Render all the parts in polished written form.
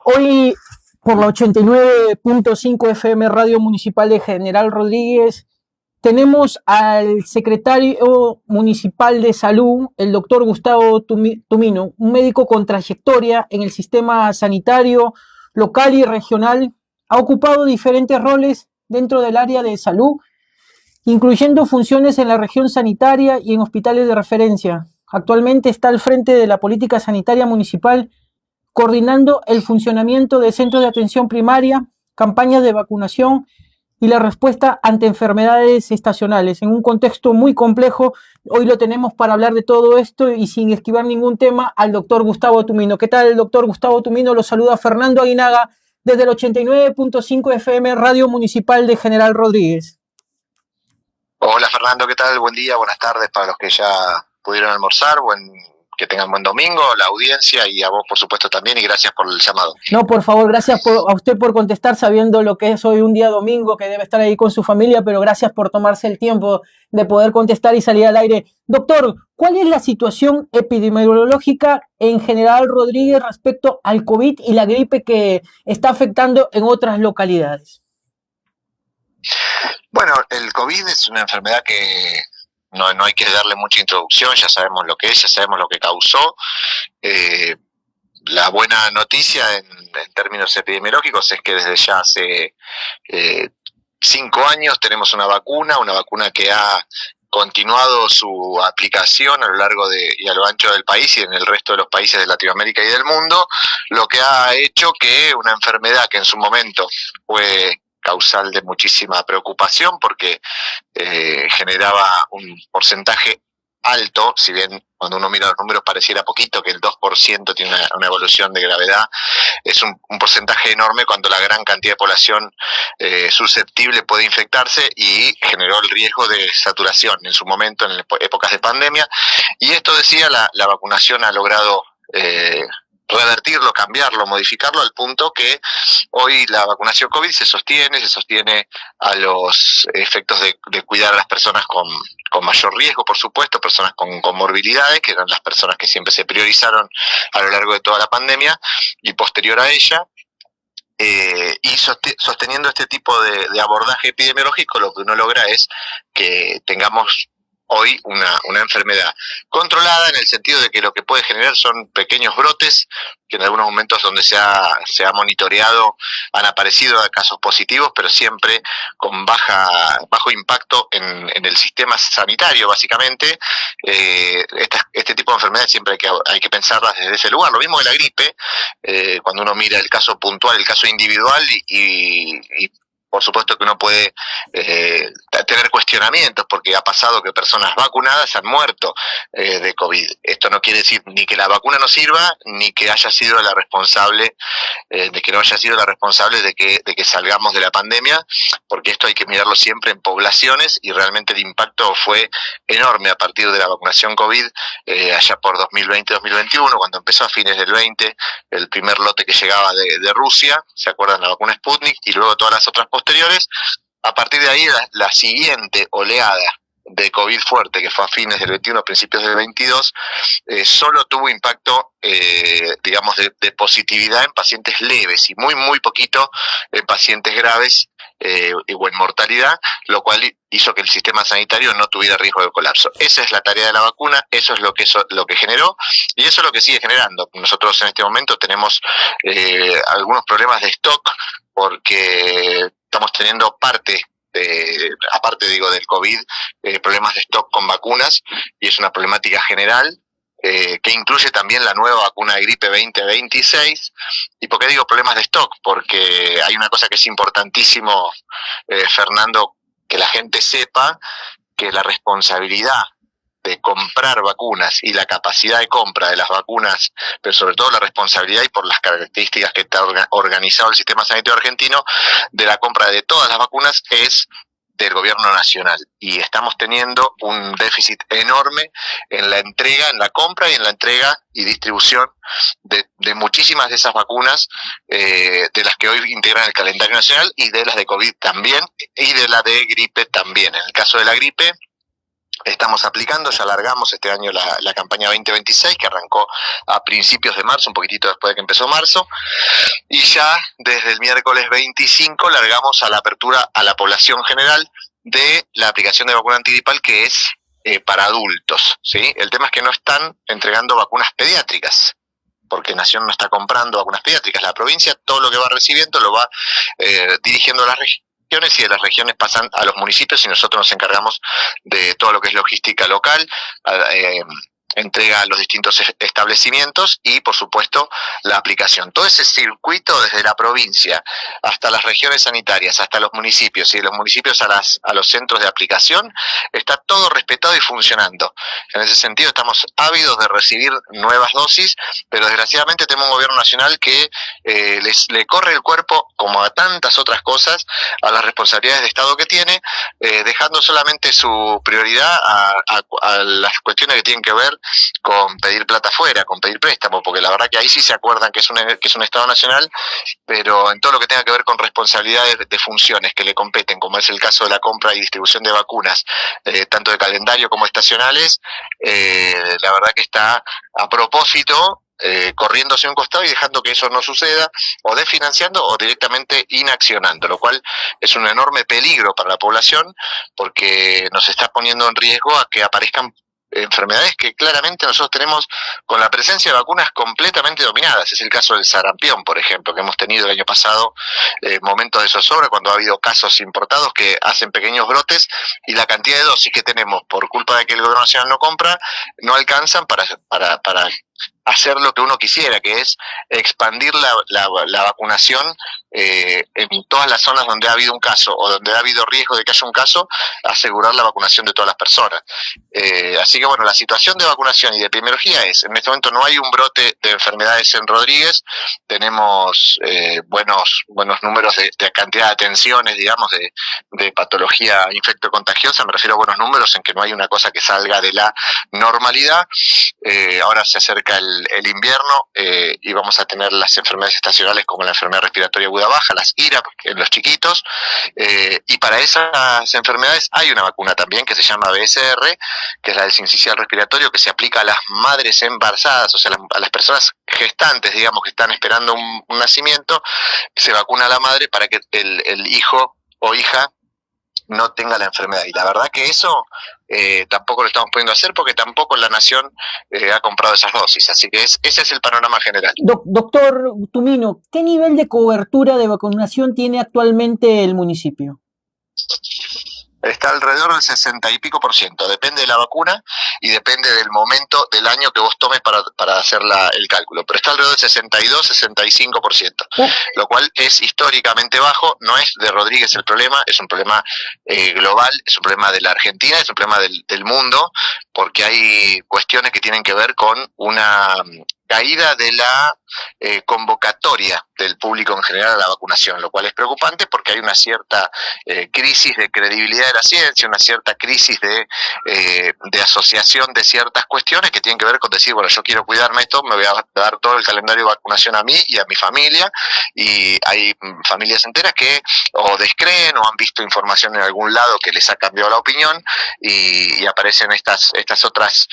Hoy, por la 89.5 FM Radio Municipal de General Rodríguez, tenemos al secretario municipal de salud, el doctor Gustavo Tumino, un médico con trayectoria en el sistema sanitario local y regional. Ha ocupado diferentes roles dentro del área de salud, incluyendo funciones en la región sanitaria y en hospitales de referencia. Actualmente está al frente de la política sanitaria municipal, coordinando el funcionamiento de centros de atención primaria, campañas de vacunación y la respuesta ante enfermedades estacionales. En un contexto muy complejo, hoy lo tenemos para hablar de todo esto y sin esquivar ningún tema al doctor Gustavo Tumino. ¿Qué tal, doctor Gustavo Tumino? Lo saluda Fernando Aguinaga desde el 89.5 FM Radio Municipal de General Rodríguez. Hola Fernando, ¿qué tal? Buen día, buenas tardes para los que ya pudieron almorzar, que tengan buen domingo, la audiencia y a vos por supuesto también, y gracias por el llamado. No, por favor, gracias a usted por contestar sabiendo lo que es hoy un día domingo, que debe estar ahí con su familia, pero gracias por tomarse el tiempo de poder contestar y salir al aire. Doctor, ¿cuál es la situación epidemiológica en General Rodríguez respecto al COVID y la gripe que está afectando en otras localidades? Bueno, el COVID es una enfermedad que no hay que darle mucha introducción, ya sabemos lo que es, ya sabemos lo que causó. La buena noticia en términos epidemiológicos es que desde ya hace 5 años tenemos una vacuna que ha continuado su aplicación a lo largo y a lo ancho del país y en el resto de los países de Latinoamérica y del mundo, lo que ha hecho que una enfermedad que en su momento fue causal de muchísima preocupación porque generaba un porcentaje alto, si bien cuando uno mira los números pareciera poquito, que el 2% tiene una evolución de gravedad, es un porcentaje enorme cuando la gran cantidad de población susceptible puede infectarse, y generó el riesgo de saturación en su momento en épocas de pandemia, y esto decía, la vacunación ha logrado revertirlo, cambiarlo, modificarlo al punto que hoy la vacunación COVID se sostiene a los efectos de cuidar a las personas con mayor riesgo, por supuesto, personas con comorbilidades, que eran las personas que siempre se priorizaron a lo largo de toda la pandemia y posterior a ella. Y sosteniendo este tipo de abordaje epidemiológico, lo que uno logra es que tengamos hoy una enfermedad controlada, en el sentido de que lo que puede generar son pequeños brotes, que en algunos momentos donde se ha monitoreado han aparecido casos positivos, pero siempre con bajo impacto en el sistema sanitario, básicamente. Este tipo de enfermedades siempre hay que pensarlas desde ese lugar. Lo mismo que la gripe, cuando uno mira el caso puntual, el caso individual, y por supuesto que uno puede tener cuestionamientos, porque ha pasado que personas vacunadas han muerto de COVID. Esto no quiere decir ni que la vacuna no sirva, ni que haya sido la responsable, de que salgamos de la pandemia, porque esto hay que mirarlo siempre en poblaciones, y realmente el impacto fue enorme a partir de la vacunación COVID, allá por 2020-2021, cuando empezó a fines del 20, el primer lote que llegaba de Rusia, ¿se acuerdan? La vacuna Sputnik, y luego todas las otras posteriores. A partir de ahí, la siguiente oleada de COVID fuerte, que fue a fines del 21, principios del 22, solo tuvo impacto, digamos, de positividad en pacientes leves y muy, muy poquito en pacientes graves o en mortalidad, lo cual hizo que el sistema sanitario no tuviera riesgo de colapso. Esa es la tarea de la vacuna, eso es lo que generó, y eso es lo que sigue generando. Nosotros en este momento tenemos algunos problemas de stock, porque estamos teniendo aparte del COVID, problemas de stock con vacunas, y es una problemática general que incluye también la nueva vacuna de gripe 2026. ¿Y por qué digo problemas de stock? Porque hay una cosa que es importantísimo, Fernando, que la gente sepa, que la responsabilidad de comprar vacunas y la capacidad de compra de las vacunas, pero sobre todo la responsabilidad, y por las características que está organizado el sistema sanitario argentino, de la compra de todas las vacunas es del gobierno nacional, y estamos teniendo un déficit enorme en la compra y en la entrega y distribución de muchísimas de esas vacunas, de las que hoy integran el calendario nacional, y de las de COVID también, y de la de gripe también. En el caso de la gripe, estamos aplicando, ya largamos este año la campaña 2026, que arrancó a principios de marzo, un poquitito después de que empezó marzo, y ya desde el miércoles 25 largamos a la apertura a la población general de la aplicación de vacuna antigripal, que es para adultos, ¿sí? El tema es que no están entregando vacunas pediátricas, porque Nación no está comprando vacunas pediátricas. La provincia todo lo que va recibiendo lo va dirigiendo a las regiones, y de las regiones pasan a los municipios, y nosotros nos encargamos de todo lo que es logística local, entrega a los distintos establecimientos y, por supuesto, la aplicación. Todo ese circuito desde la provincia hasta las regiones sanitarias, hasta los municipios, y de los municipios a los centros de aplicación, está todo respetado y funcionando. En ese sentido, estamos ávidos de recibir nuevas dosis, pero desgraciadamente tenemos un gobierno nacional que le corre el cuerpo, como a tantas otras cosas, a las responsabilidades de Estado que tiene, dejando solamente su prioridad a las cuestiones que tienen que ver con pedir plata afuera, con pedir préstamo, porque la verdad que ahí sí se acuerdan que es un Estado nacional, pero en todo lo que tenga que ver con responsabilidades de funciones que le competen, como es el caso de la compra y distribución de vacunas, tanto de calendario como estacionales, la verdad que está a propósito corriendo hacia un costado y dejando que eso no suceda, o desfinanciando o directamente inaccionando, lo cual es un enorme peligro para la población, porque nos está poniendo en riesgo a que aparezcan enfermedades que claramente nosotros tenemos con la presencia de vacunas completamente dominadas. Es el caso del sarampión, por ejemplo, que hemos tenido el año pasado momentos de zozobra cuando ha habido casos importados que hacen pequeños brotes, y la cantidad de dosis que tenemos por culpa de que el gobierno nacional no compra no alcanzan para hacer lo que uno quisiera, que es expandir la vacunación en todas las zonas donde ha habido un caso o donde ha habido riesgo de que haya un caso, asegurar la vacunación de todas las personas. Así que bueno, la situación de vacunación y de epidemiología en este momento no hay un brote de enfermedades en Rodríguez, tenemos buenos números de cantidad de atenciones, digamos, de patología infectocontagiosa, me refiero a buenos números en que no hay una cosa que salga de la normalidad. Ahora se acerca el invierno y vamos a tener las enfermedades estacionales como la enfermedad respiratoria aguda baja, las IRA en los chiquitos, y para esas enfermedades hay una vacuna también que se llama BSR, que es la del sincicial respiratorio, que se aplica a las madres embarazadas, o sea, a las personas gestantes, digamos, que están esperando un nacimiento, se vacuna a la madre para que el hijo o hija no tenga la enfermedad. Y la verdad que eso tampoco lo estamos pudiendo hacer, porque tampoco la Nación ha comprado esas dosis. Así que ese es el panorama general. Doctor Tumino, ¿qué nivel de cobertura de vacunación tiene actualmente el municipio? Está alrededor del 60 y pico %. Depende de la vacuna y depende del momento del año que vos tomes para hacer el cálculo. Pero está alrededor del 62-65%, lo cual es históricamente bajo. No es de Rodríguez el problema, es un problema global, es un problema de la Argentina, es un problema del mundo, porque hay cuestiones que tienen que ver con una caída de la convocatoria del público en general a la vacunación, lo cual es preocupante porque hay una cierta crisis de credibilidad de la ciencia, una cierta crisis de asociación de ciertas cuestiones que tienen que ver con decir, bueno, yo quiero cuidarme esto, me voy a dar todo el calendario de vacunación a mí y a mi familia, y hay familias enteras que o descreen o han visto información en algún lado que les ha cambiado la opinión, y aparecen estas otras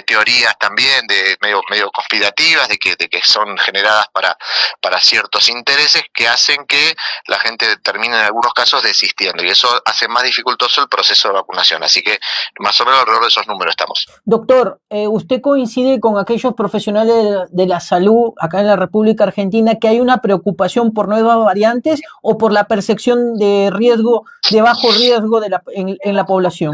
teorías también de medio conspirativas de que son generadas para ciertos intereses que hacen que la gente termine en algunos casos desistiendo, y eso hace más dificultoso el proceso de vacunación. Así que más o menos alrededor de esos números estamos. Doctor, ¿usted coincide con aquellos profesionales de la salud acá en la República Argentina que hay una preocupación por nuevas variantes o por la percepción de riesgo, de bajo riesgo en la población?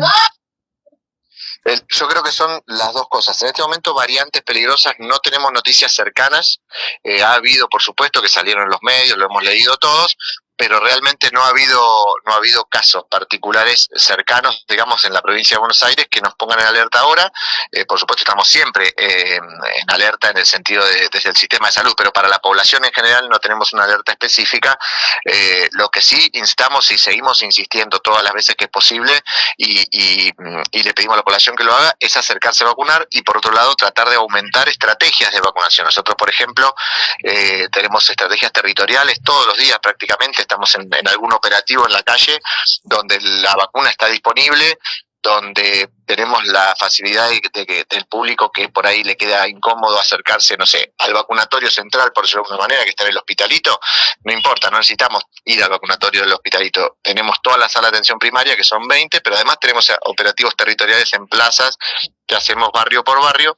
Yo creo que son las dos cosas. En este momento, variantes peligrosas no tenemos noticias cercanas. Ha habido, por supuesto, que salieron en los medios, lo hemos leído todos, pero realmente no ha habido casos particulares cercanos, digamos, en la provincia de Buenos Aires que nos pongan en alerta ahora. Por supuesto, estamos siempre en alerta en el sentido desde el sistema de salud, pero para la población en general no tenemos una alerta específica. Lo que sí instamos y seguimos insistiendo todas las veces que es posible y le pedimos a la población que lo haga, es acercarse a vacunar, y por otro lado tratar de aumentar estrategias de vacunación. Nosotros, por ejemplo, tenemos estrategias territoriales todos los días prácticamente. Estamos en algún operativo en la calle donde la vacuna está disponible, donde tenemos la facilidad de que del público que por ahí le queda incómodo acercarse, no sé, al vacunatorio central, por decirlo de alguna manera, que está en el Hospitalito. No importa, no necesitamos ir al vacunatorio del Hospitalito. Tenemos toda la sala de atención primaria, que son 20, pero además tenemos operativos territoriales en plazas que hacemos barrio por barrio,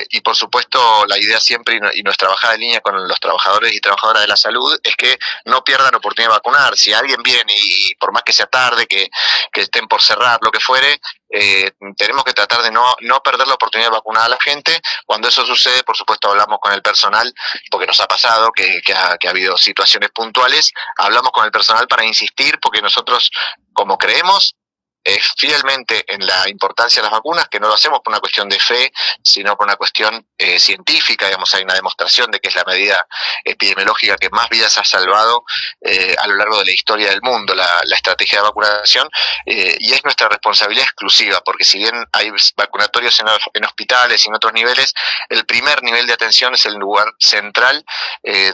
y por supuesto la idea siempre y nuestra bajada de línea con los trabajadores y trabajadoras de la salud es que no pierdan oportunidad de vacunar. Si alguien viene y por más que sea tarde, que estén por cerrar, lo que fuere, tenemos que tratar de no perder la oportunidad de vacunar a la gente. Cuando eso sucede, por supuesto, hablamos con el personal, porque nos ha pasado que ha habido situaciones puntuales, hablamos con el personal para insistir, porque nosotros, como creemos fielmente en la importancia de las vacunas, que no lo hacemos por una cuestión de fe, sino por una cuestión científica. Digamos, hay una demostración de que es la medida epidemiológica que más vidas ha salvado a lo largo de la historia del mundo, la estrategia de vacunación, y es nuestra responsabilidad exclusiva, porque si bien hay vacunatorios en hospitales y en otros niveles, el primer nivel de atención es el lugar central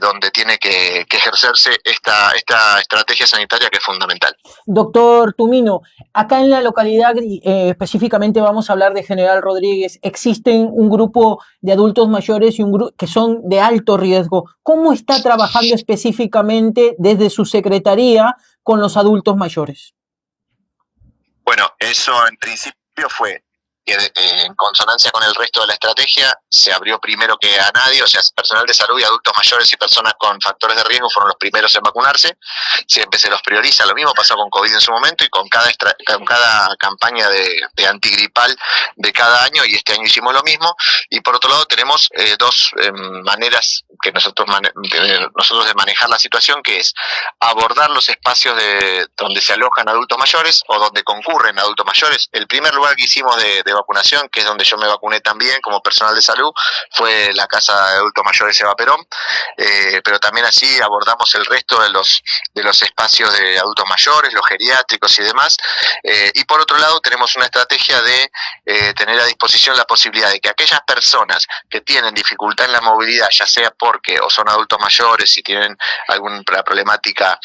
donde tiene que ejercerse esta estrategia sanitaria, que es fundamental. Doctor Tumino, acá en la localidad, específicamente vamos a hablar de General Rodríguez, existen un grupo de adultos mayores y un grupo que son de alto riesgo. ¿Cómo está trabajando específicamente desde su secretaría con los adultos mayores? Bueno, eso en principio fue que en consonancia con el resto de la estrategia se abrió primero que a nadie, o sea, personal de salud y adultos mayores y personas con factores de riesgo fueron los primeros en vacunarse. Siempre se los prioriza. Lo mismo pasó con COVID en su momento y con cada campaña de antigripal de cada año, y este año hicimos lo mismo. Y por otro lado tenemos dos maneras que nosotros de manejar la situación, que es abordar los espacios donde se alojan adultos mayores o donde concurren adultos mayores. El primer lugar que hicimos de vacunación, que es donde yo me vacuné también como personal de salud, fue la Casa de Adultos Mayores Eva Perón, pero también así abordamos el resto de los espacios de adultos mayores, los geriátricos y demás. Y por otro lado tenemos una estrategia de tener a disposición la posibilidad de que aquellas personas que tienen dificultad en la movilidad, ya sea porque o son adultos mayores, si tienen alguna problemática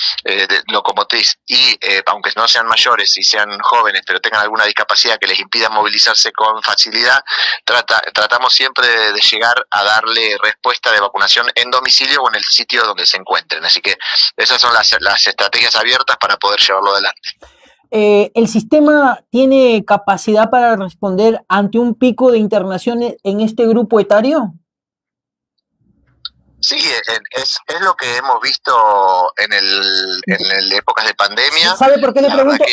locomotriz, y aunque no sean mayores y sean jóvenes, pero tengan alguna discapacidad que les impida movilizarse con facilidad, tratamos siempre de llegar a darle respuesta de vacunación en domicilio o en el sitio donde se encuentren. Así que esas son las estrategias abiertas para poder llevarlo adelante. ¿El sistema tiene capacidad para responder ante un pico de internaciones en este grupo etario? Sí, es lo que hemos visto en épocas de pandemia. ¿Sabe por qué le pregunto?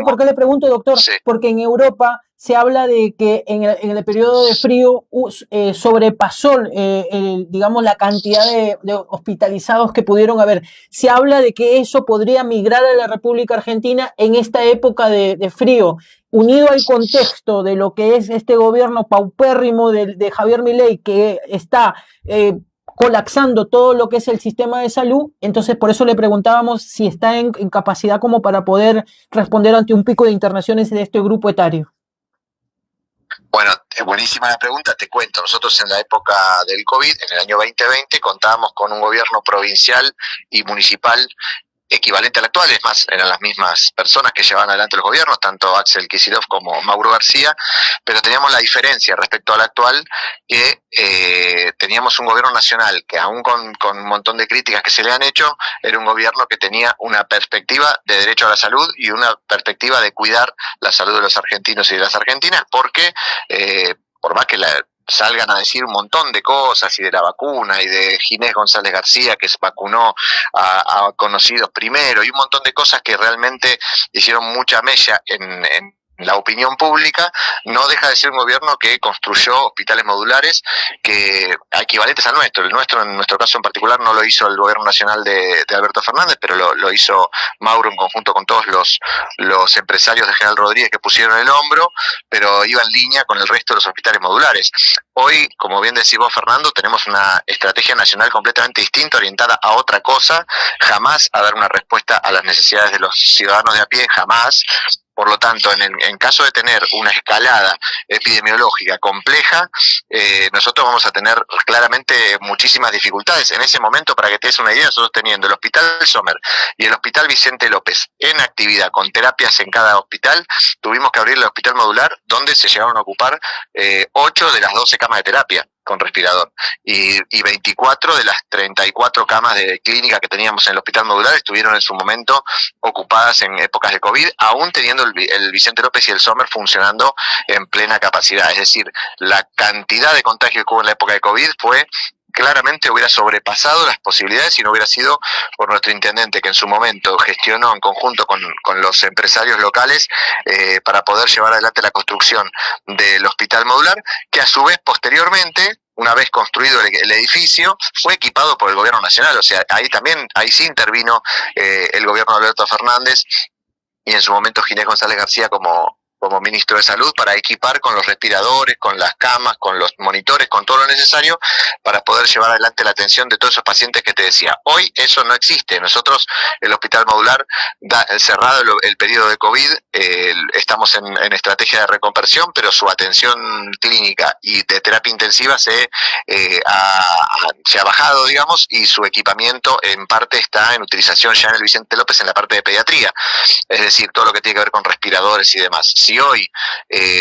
¿Por qué le pregunto, doctor? Sí. Porque en Europa se habla de que en el periodo de frío sobrepasó, digamos, la cantidad de hospitalizados que pudieron haber. Se habla de que eso podría migrar a la República Argentina en esta época de frío, unido al contexto de lo que es este gobierno paupérrimo de Javier Milei, que está colapsando todo lo que es el sistema de salud. Entonces por eso le preguntábamos si está en capacidad como para poder responder ante un pico de internaciones de este grupo etario. Bueno, es buenísima la pregunta, te cuento. Nosotros en la época del COVID, en el año 2020, contábamos con un gobierno provincial y municipal equivalente al actual. Es más, eran las mismas personas que llevaban adelante los gobiernos, tanto Axel Kicillof como Mauro García, pero teníamos la diferencia respecto al actual, que teníamos un gobierno nacional que, aún con un montón de críticas que se le han hecho, era un gobierno que tenía una perspectiva de derecho a la salud y una perspectiva de cuidar la salud de los argentinos y de las argentinas, porque por más que salgan a decir un montón de cosas, y de la vacuna, y de Ginés González García, que se vacunó a conocidos primero, y un montón de cosas que realmente hicieron mucha mella en la opinión pública, no deja de ser un gobierno que construyó hospitales modulares que equivalentes al nuestro. El nuestro, en nuestro caso en particular, no lo hizo el gobierno nacional de Alberto Fernández, pero lo hizo Mauro en conjunto con todos los empresarios de General Rodríguez que pusieron el hombro, pero iba en línea con el resto de los hospitales modulares. Hoy, como bien decís vos, Fernando, tenemos una estrategia nacional completamente distinta, orientada a otra cosa, jamás a dar una respuesta a las necesidades de los ciudadanos de a pie, jamás. Por lo tanto, en caso de tener una escalada epidemiológica compleja, nosotros vamos a tener claramente muchísimas dificultades. En ese momento, para que te des una idea, nosotros teniendo el Hospital Sommer y el Hospital Vicente López en actividad, con terapias en cada hospital, tuvimos que abrir el hospital modular, donde se llegaron a ocupar 8 de las 12 camas de terapia con respirador, y 24 de las 34 camas de clínica que teníamos en el hospital modular estuvieron en su momento ocupadas en épocas de COVID, aún teniendo el Vicente López y el Sommer funcionando en plena capacidad. Es decir, la cantidad de contagios que hubo en la época de COVID claramente hubiera sobrepasado las posibilidades si no hubiera sido por nuestro intendente, que en su momento gestionó en conjunto con los empresarios locales para poder llevar adelante la construcción del hospital modular, que a su vez posteriormente, una vez construido el edificio, fue equipado por el gobierno nacional. O sea, ahí sí intervino el gobierno de Alberto Fernández y en su momento Ginés González García como ministro de Salud, para equipar con los respiradores, con las camas, con los monitores, con todo lo necesario para poder llevar adelante la atención de todos esos pacientes que te decía. Hoy eso no existe. Nosotros, el hospital modular, cerrado el periodo de COVID, estamos en estrategia de reconversión, pero su atención clínica y de terapia intensiva se ha bajado, digamos, y su equipamiento en parte está en utilización ya en el Vicente López en la parte de pediatría, es decir, todo lo que tiene que ver con respiradores y demás. Si hoy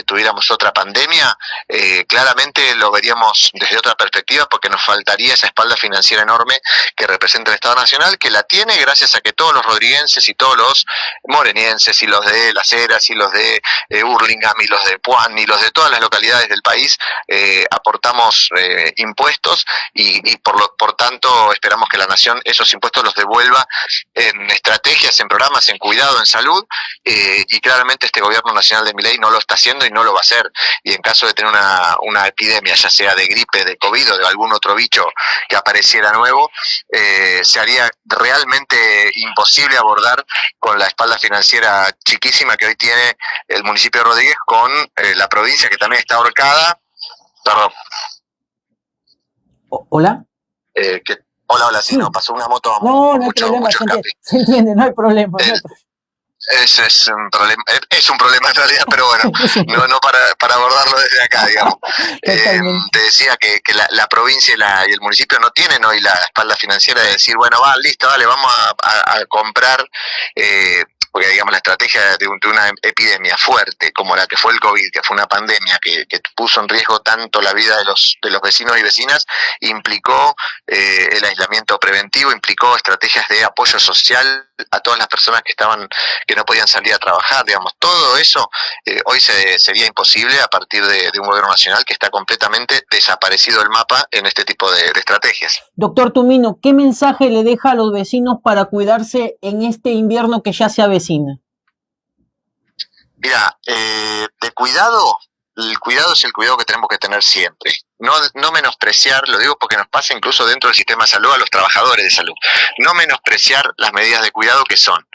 tuviéramos otra pandemia, claramente lo veríamos desde otra perspectiva, porque nos faltaría esa espalda financiera enorme que representa el Estado Nacional, que la tiene gracias a que todos los rodriguenses y todos los morenienses y los de Las Heras y los de Hurlingham y los de Puan y los de todas las localidades del país aportamos impuestos y por tanto esperamos que la Nación esos impuestos los devuelva en estrategias, en programas, en cuidado, en salud, y claramente este gobierno nacional de Milei no lo está haciendo y no lo va a hacer. Y en caso de tener una epidemia, ya sea de gripe, de COVID o de algún otro bicho que apareciera nuevo, se haría realmente imposible abordar con la espalda financiera chiquísima que hoy tiene el municipio de Rodríguez con la provincia, que también está ahorcada. Perdón. ¿Hola? Hola, sí, no, pasó una moto. No hay problema, se entiende, no hay problema. Es un problema en realidad, pero bueno, no para abordarlo desde acá, digamos. Te decía que la provincia y el municipio no tienen hoy la espalda financiera de decir, bueno, listo, dale, vamos a comprar, porque digamos la estrategia de una epidemia fuerte como la que fue el COVID, que fue una pandemia que puso en riesgo tanto la vida de los vecinos y vecinas, implicó el aislamiento preventivo, implicó estrategias de apoyo social a todas las personas que no podían salir a trabajar, digamos. Todo eso hoy sería imposible a partir de un gobierno nacional que está completamente desaparecido del mapa en este tipo de estrategias. Doctor Tumino, ¿qué mensaje le deja a los vecinos para cuidarse en este invierno que ya se avecina? Mira, de cuidado, el cuidado es el cuidado que tenemos que tener siempre. No menospreciar, lo digo porque nos pasa incluso dentro del sistema de salud a los trabajadores de salud, no menospreciar las medidas de cuidado que son.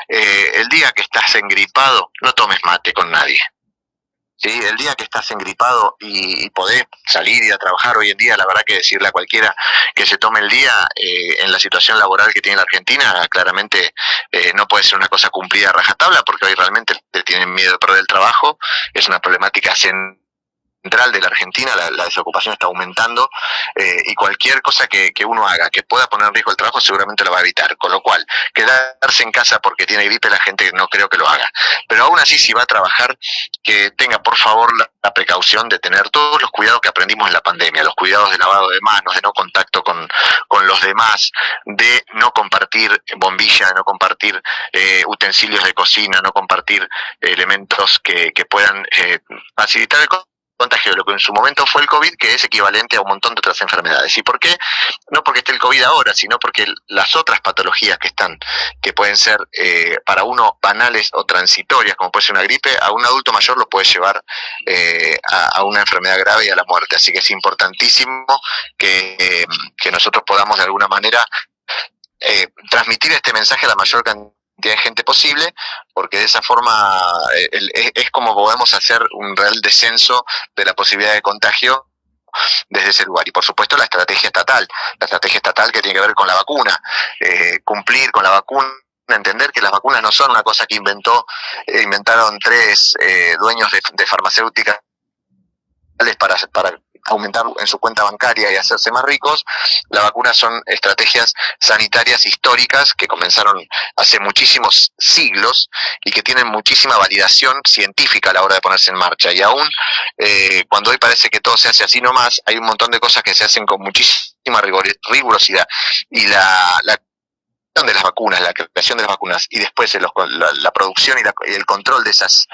El día que estás engripado, no tomes mate con nadie. ¿Sí? El día que estás engripado y podés salir y ir a trabajar, hoy en día la verdad que decirle a cualquiera que se tome el día en la situación laboral que tiene la Argentina, claramente no puede ser una cosa cumplida a rajatabla, porque hoy realmente tienen miedo de perder el trabajo, es una problemática central de la Argentina, la desocupación está aumentando, y cualquier cosa que uno haga que pueda poner en riesgo el trabajo seguramente lo va a evitar, con lo cual quedarse en casa porque tiene gripe la gente no creo que lo haga, pero aún así si va a trabajar que tenga por favor la precaución de tener todos los cuidados que aprendimos en la pandemia, los cuidados de lavado de manos, de no contacto con los demás, de no compartir bombilla, de no compartir utensilios de cocina, no compartir elementos que puedan facilitar el contagio de lo que en su momento fue el COVID, que es equivalente a un montón de otras enfermedades. ¿Y por qué? No porque esté el COVID ahora, sino porque las otras patologías que pueden ser para uno banales o transitorias, como puede ser una gripe, a un adulto mayor lo puede llevar a una enfermedad grave y a la muerte. Así que es importantísimo que nosotros podamos de alguna manera transmitir este mensaje a la mayor cantidad de gente posible, porque de esa forma es como podemos hacer un real descenso de la posibilidad de contagio desde ese lugar. Y por supuesto la estrategia estatal que tiene que ver con la vacuna, cumplir con la vacuna entender que las vacunas no son una cosa que inventaron tres dueños de farmacéuticas para aumentar en su cuenta bancaria y hacerse más ricos. Las vacunas son estrategias sanitarias históricas que comenzaron hace muchísimos siglos y que tienen muchísima validación científica a la hora de ponerse en marcha. Y aún cuando hoy parece que todo se hace así nomás, hay un montón de cosas que se hacen con muchísima rigurosidad. Y la de las vacunas, la creación de las vacunas y después la producción y el control de esos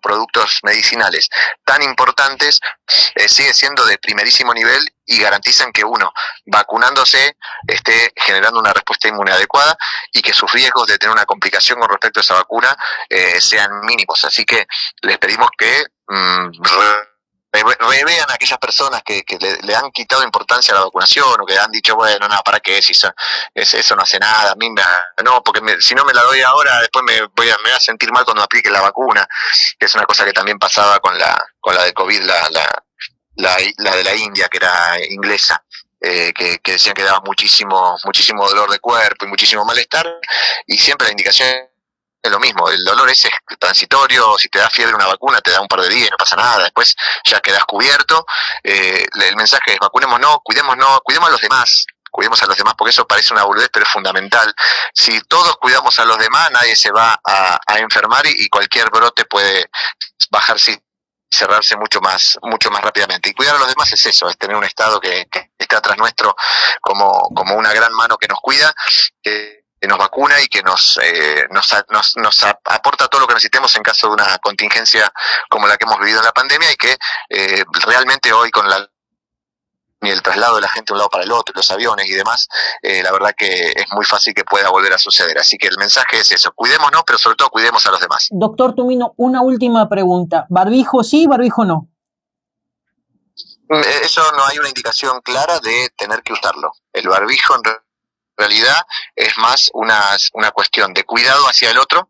productos medicinales tan importantes sigue siendo de primerísimo nivel y garantizan que uno, vacunándose, esté generando una respuesta inmune adecuada y que sus riesgos de tener una complicación con respecto a esa vacuna sean mínimos. Así que les pedimos que revean a aquellas personas que le han quitado importancia a la vacunación o que han dicho, bueno, no, ¿para qué? Si eso no hace nada, a mí no, porque si no me la doy ahora, después me voy a sentir mal cuando me aplique la vacuna, que es una cosa que también pasaba con la de COVID, la de la India, que era inglesa. Que decían que daba muchísimo dolor de cuerpo y muchísimo malestar, y siempre la indicación es lo mismo, el dolor ese es transitorio, si te da fiebre una vacuna te da un par de días y no pasa nada, después ya quedas cubierto. El mensaje es vacunémonos, cuidemos a los demás, cuidemos a los demás, porque eso parece una boludez, pero es fundamental. Si todos cuidamos a los demás, nadie se va a enfermar y cualquier brote puede bajarse, cerrarse mucho más rápidamente. Y cuidar a los demás es eso, es tener un Estado que esté atrás nuestro como una gran mano que nos cuida, que nos vacuna y que nos aporta todo lo que necesitemos en caso de una contingencia como la que hemos vivido en la pandemia, y que realmente hoy con el traslado de la gente de un lado para el otro, los aviones y demás, la verdad que es muy fácil que pueda volver a suceder. Así que el mensaje es eso, cuidémonos, pero sobre todo cuidemos a los demás. Doctor Tumino, una última pregunta. ¿Barbijo sí, barbijo no? Eso no hay una indicación clara de tener que usarlo. El barbijo en realidad es más una cuestión de cuidado hacia el otro.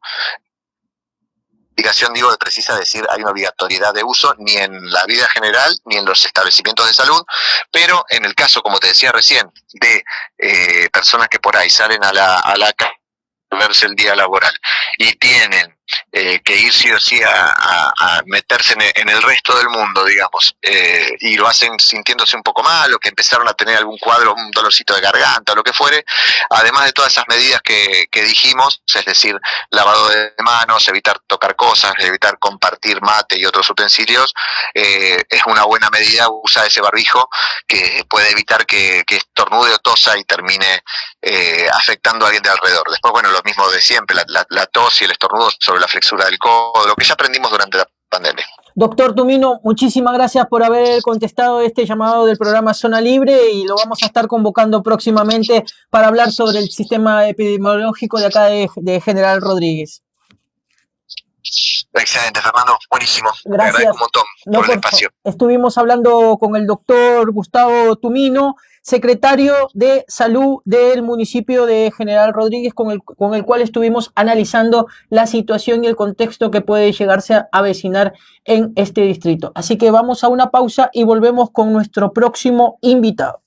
Indicación, digo, de precisa decir, hay una obligatoriedad de uso ni en la vida general ni en los establecimientos de salud, pero en el caso, como te decía recién, de personas que por ahí salen a la calle a verse el día laboral y tienen que ir sí o sí a meterse en el resto del mundo, digamos, y lo hacen sintiéndose un poco mal, o que empezaron a tener algún cuadro, un dolorcito de garganta, o lo que fuere, además de todas esas medidas que dijimos, es decir, lavado de manos, evitar tocar cosas, evitar compartir mate y otros utensilios, es una buena medida usar ese barbijo que puede evitar que estornude o tosa y termine afectando a alguien de alrededor. Después, bueno, lo mismo de siempre, la tos y el estornudo sobre la flexura del codo, lo que ya aprendimos durante la pandemia. Doctor Tumino, muchísimas gracias por haber contestado este llamado del programa Zona Libre, y lo vamos a estar convocando próximamente para hablar sobre el sistema epidemiológico de acá de General Rodríguez. Excelente, Fernando, buenísimo. Gracias. Te agradezco un montón por el espacio. Estuvimos hablando con el doctor Gustavo Tumino, secretario de Salud del municipio de General Rodríguez, con el cual estuvimos analizando la situación y el contexto que puede llegarse a avecinar en este distrito. Así que vamos a una pausa y volvemos con nuestro próximo invitado.